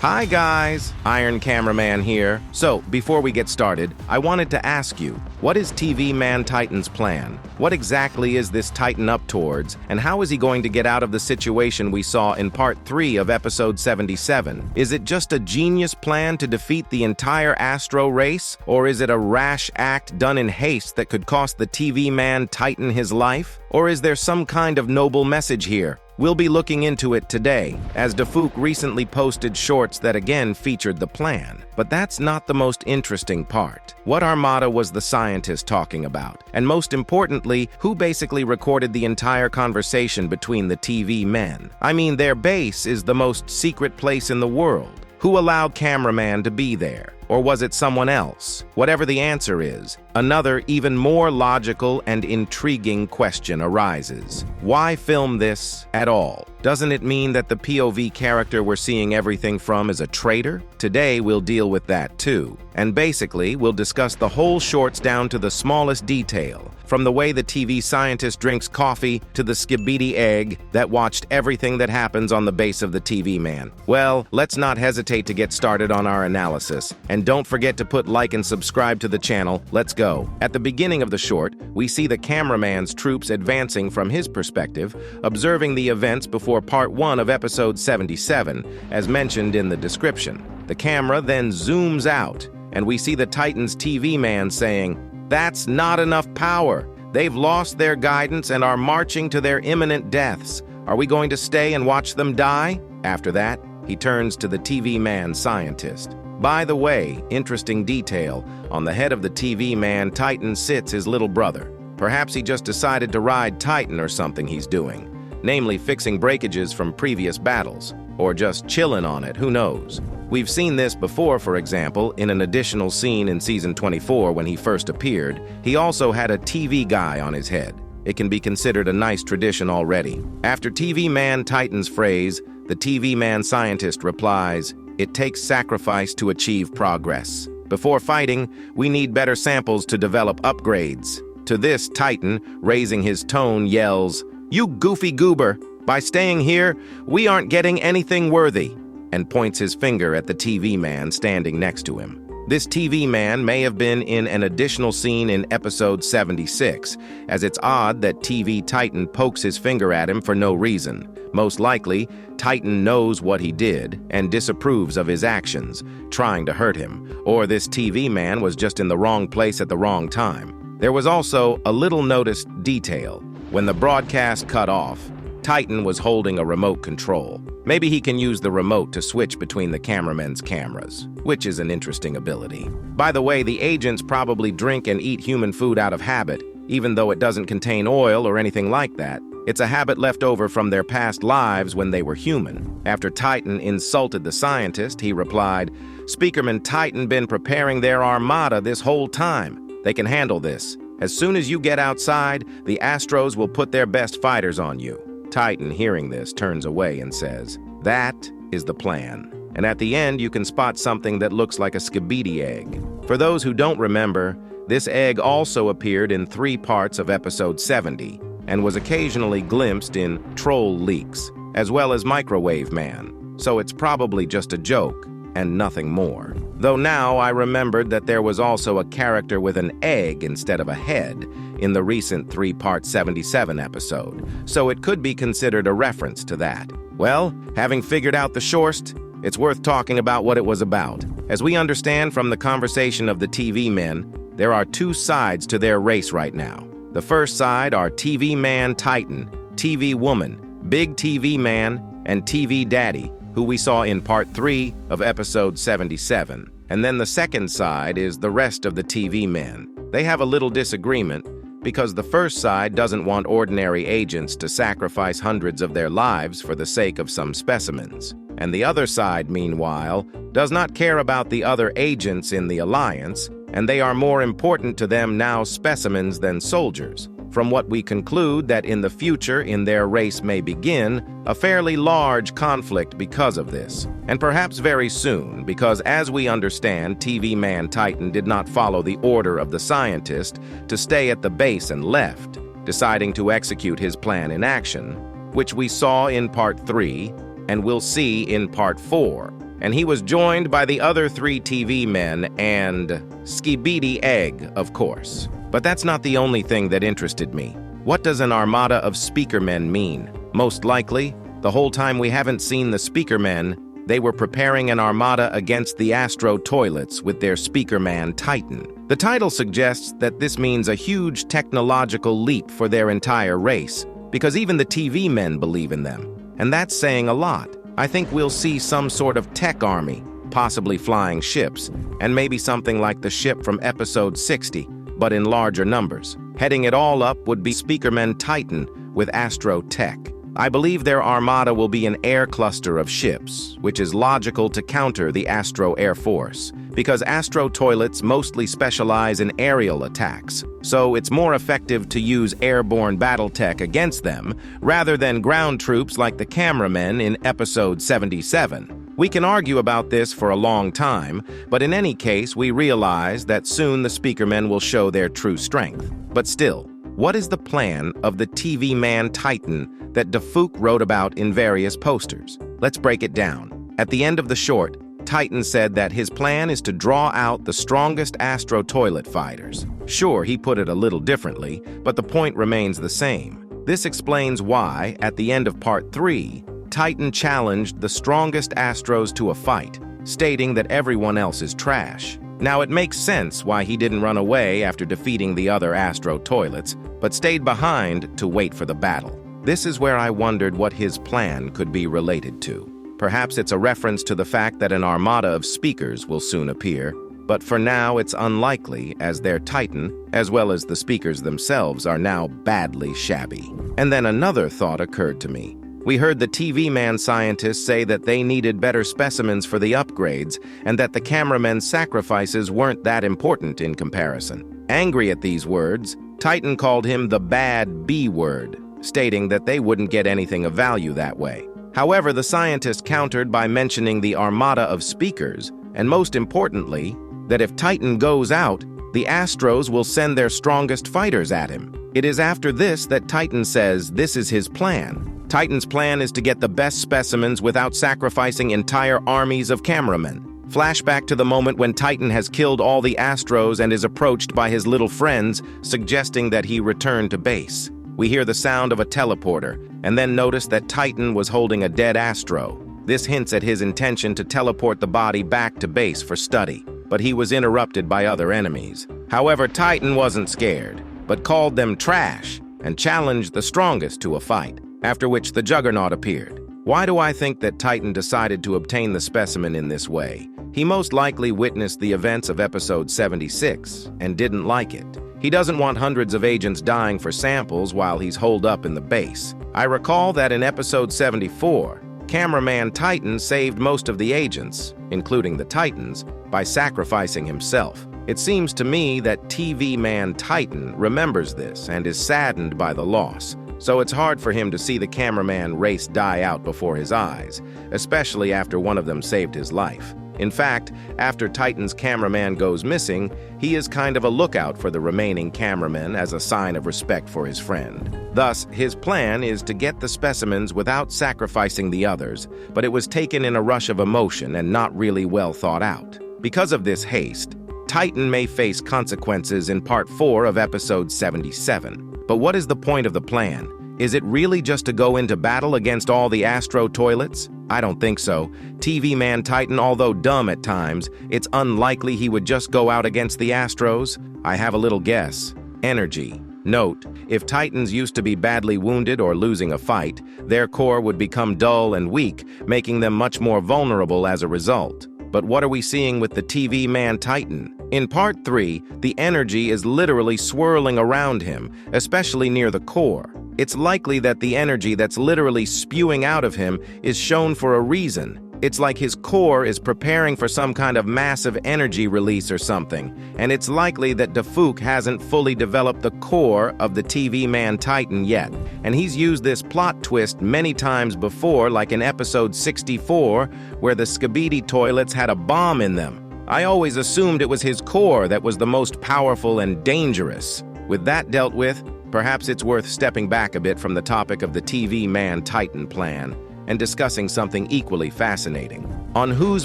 Hi guys, Iron Cameraman here. So, before we get started, I wanted to ask you, what is TV Man Titan's plan? What exactly is this Titan up towards, and how is he going to get out of the situation we saw in Part 3 of Episode 77? Is it just a genius plan to defeat the entire Astro race, or is it a rash act done in haste that could cost the TV Man Titan his life? Or is there some kind of noble message here? We'll be looking into it today, as Defook recently posted shorts that again featured the plan. But that's not the most interesting part. What armada was the scientist talking about? And most importantly, who basically recorded the entire conversation between the TV men? I mean, their base is the most secret place in the world. Who allowed Cameraman to be there? Or was it someone else? Whatever the answer is, another even more logical and intriguing question arises. Why film this at all? Doesn't it mean that the POV character we're seeing everything from is a traitor? Today we'll deal with that too. And basically, we'll discuss the whole shorts down to the smallest detail, from the way the TV scientist drinks coffee to the Skibidi egg that watched everything that happens on the base of the TV man. Well, let's not hesitate to get started on our analysis. And don't forget to put like and subscribe to the channel. Let's go. At the beginning of the short, we see the cameraman's troops advancing from his perspective, observing the events before Part 1 of Episode 77, as mentioned in the description. The camera then zooms out, and we see the Titan's TV man saying, "That's not enough power. They've lost their guidance and are marching to their imminent deaths. Are we going to stay and watch them die?" After that, he turns to the TV man scientist. By the way, interesting detail, on the head of the TV man Titan sits his little brother. Perhaps he just decided to ride Titan or something he's doing, namely fixing breakages from previous battles, or just chilling on it, who knows. We've seen this before, for example, in an additional scene in Season 24 when he first appeared. He also had a TV guy on his head. It can be considered a nice tradition already. After TV Man Titan's phrase, the TV Man scientist replies, "It takes sacrifice to achieve progress. Before fighting, we need better samples to develop upgrades." To this, Titan, raising his tone, yells, "You goofy goober! By staying here, we aren't getting anything worthy," and points his finger at the TV man standing next to him. This TV man may have been in an additional scene in Episode 76, as it's odd that TV Titan pokes his finger at him for no reason. Most likely, Titan knows what he did and disapproves of his actions, trying to hurt him, or this TV man was just in the wrong place at the wrong time. There was also a little noticed detail. When the broadcast cut off, Titan was holding a remote control. Maybe he can use the remote to switch between the cameraman's cameras, which is an interesting ability. By the way, the agents probably drink and eat human food out of habit, even though it doesn't contain oil or anything like that. It's a habit left over from their past lives when they were human. After Titan insulted the scientist, he replied, "Speakerman Titan been preparing their armada this whole time. They can handle this. As soon as you get outside, the Astros will put their best fighters on you." Titan, hearing this, turns away and says, "That is the plan." And at the end, you can spot something that looks like a Skibidi egg. For those who don't remember, this egg also appeared in 3 parts of Episode 70 and was occasionally glimpsed in Troll Leaks, as well as Microwave Man. So it's probably just a joke and nothing more. Though now I remembered that there was also a character with an egg instead of a head in the recent 3-part 77 episode, so it could be considered a reference to that. Well, having figured out the shorst, it's worth talking about what it was about. As we understand from the conversation of the TV men, there are 2 sides to their race right now. The first side are TV Man Titan, TV Woman, Big TV Man, and TV Daddy, who we saw in Part 3 of Episode 77. And then the second side is the rest of the TV men. They have a little disagreement because the first side doesn't want ordinary agents to sacrifice hundreds of their lives for the sake of some specimens. And the other side, meanwhile, does not care about the other agents in the Alliance, and they are more important to them now specimens than soldiers. From what we conclude that in the future in their race may begin a fairly large conflict because of this. And perhaps very soon, because as we understand, TV Man Titan did not follow the order of the scientist to stay at the base and left, deciding to execute his plan in action, which we saw in Part 3 and will see in Part 4. and he was joined by the other 3 TV men and Skibidi Egg, of course. But that's not the only thing that interested me. What does an armada of speakermen mean? Most likely, the whole time we haven't seen the speakermen, they were preparing an armada against the Astro Toilets with their Speakerman Titan. The title suggests that this means a huge technological leap for their entire race, because even the TV men believe in them. And that's saying a lot. I think we'll see some sort of tech army, possibly flying ships, and maybe something like the ship from episode 60, but in larger numbers. Heading it all up would be Speakerman Titan with Astro Tech. I believe their armada will be an air cluster of ships, which is logical to counter the Astro Air Force, because Astro Toilets mostly specialize in aerial attacks, so it's more effective to use airborne battle tech against them rather than ground troops like the Cameramen in episode 77. We can argue about this for a long time, but in any case, we realize that soon the Speakermen will show their true strength. But still, what is the plan of the TV Man Titan that Dafook wrote about in various posters? Let's break it down. At the end of the short, Titan said that his plan is to draw out the strongest Astro Toilet fighters. Sure, he put it a little differently, but the point remains the same. This explains why, at the end of Part 3, Titan challenged the strongest Astros to a fight, stating that everyone else is trash. Now, it makes sense why he didn't run away after defeating the other Astro Toilets, but stayed behind to wait for the battle. This is where I wondered what his plan could be related to. Perhaps it's a reference to the fact that an armada of speakers will soon appear, but for now it's unlikely as their Titan, as well as the speakers themselves, are now badly shabby. And then another thought occurred to me. We heard the TV Man scientists say that they needed better specimens for the upgrades and that the Cameramen's sacrifices weren't that important in comparison. Angry at these words, Titan called him the bad B word, stating that they wouldn't get anything of value that way. However, the scientist countered by mentioning the armada of speakers, and most importantly, that if Titan goes out, the Astros will send their strongest fighters at him. It is after this that Titan says this is his plan. Titan's plan is to get the best specimens without sacrificing entire armies of cameramen. Flashback to the moment when Titan has killed all the Astros and is approached by his little friends, suggesting that he return to base. We hear the sound of a teleporter, and then notice that Titan was holding a dead Astro. This hints at his intention to teleport the body back to base for study, but he was interrupted by other enemies. However, Titan wasn't scared, but called them trash and challenged the strongest to a fight, after which the Juggernaut appeared. Why do I think that Titan decided to obtain the specimen in this way? He most likely witnessed the events of episode 76 and didn't like it. He doesn't want hundreds of agents dying for samples while he's holed up in the base. I recall that in episode 74, Cameraman Titan saved most of the agents, including the Titans, by sacrificing himself. It seems to me that TV Man Titan remembers this and is saddened by the loss, so it's hard for him to see the Cameraman race die out before his eyes, especially after one of them saved his life. In fact, after Titan's cameraman goes missing, he is kind of a lookout for the remaining cameramen as a sign of respect for his friend. Thus, his plan is to get the specimens without sacrificing the others, but it was taken in a rush of emotion and not really well thought out. Because of this haste, Titan may face consequences in Part 4 of Episode 77. But what is the point of the plan? Is it really just to go into battle against all the Astro Toilets? I don't think so. TV Man Titan, although dumb at times, it's unlikely he would just go out against the Astros. I have a little guess. Energy. Note, if Titans used to be badly wounded or losing a fight, their core would become dull and weak, making them much more vulnerable as a result. But what are we seeing with the TV Man Titan? In Part 3, the energy is literally swirling around him, especially near the core. It's likely that the energy that's literally spewing out of him is shown for a reason. It's like his core is preparing for some kind of massive energy release or something, and it's likely that Dafook hasn't fully developed the core of the TV Man Titan yet, and he's used this plot twist many times before, like in episode 64, where the Skibidi Toilets had a bomb in them. I always assumed it was his core that was the most powerful and dangerous. With that dealt with, perhaps it's worth stepping back a bit from the topic of the TV Man Titan plan and discussing something equally fascinating. On whose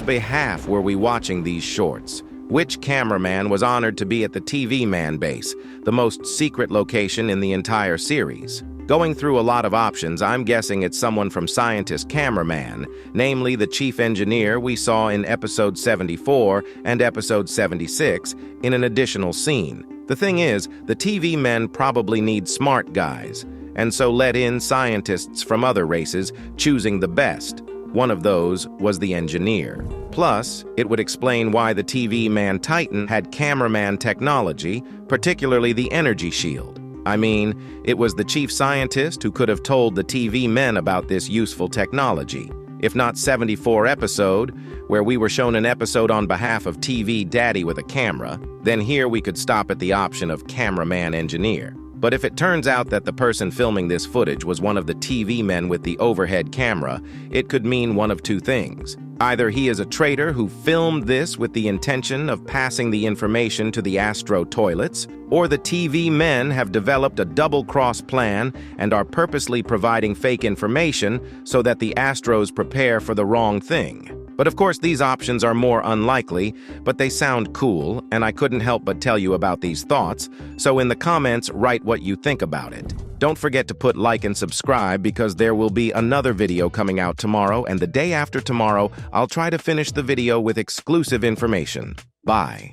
behalf were we watching these shorts? Which cameraman was honored to be at the TV Man base, the most secret location in the entire series? Going through a lot of options, I'm guessing it's someone from Scientist Cameraman, namely the chief engineer we saw in episode 74 and episode 76 in an additional scene. The thing is, the TV men probably need smart guys, and so let in scientists from other races, choosing the best. One of those was the engineer. Plus, it would explain why the TV Man Titan had cameraman technology, particularly the energy shield. I mean, it was the chief scientist who could have told the TV men about this useful technology. If not 74 episode, where we were shown an episode on behalf of TV Daddy with a camera, then here we could stop at the option of cameraman engineer. But if it turns out that the person filming this footage was one of the TV men with the overhead camera, it could mean one of two things. Either he is a traitor who filmed this with the intention of passing the information to the Astro toilets, or the TV men have developed a double-cross plan and are purposely providing fake information so that the Astros prepare for the wrong thing. But of course, these options are more unlikely, but they sound cool, and I couldn't help but tell you about these thoughts, so in the comments, write what you think about it. Don't forget to put like and subscribe because there will be another video coming out tomorrow, and the day after tomorrow, I'll try to finish the video with exclusive information. Bye.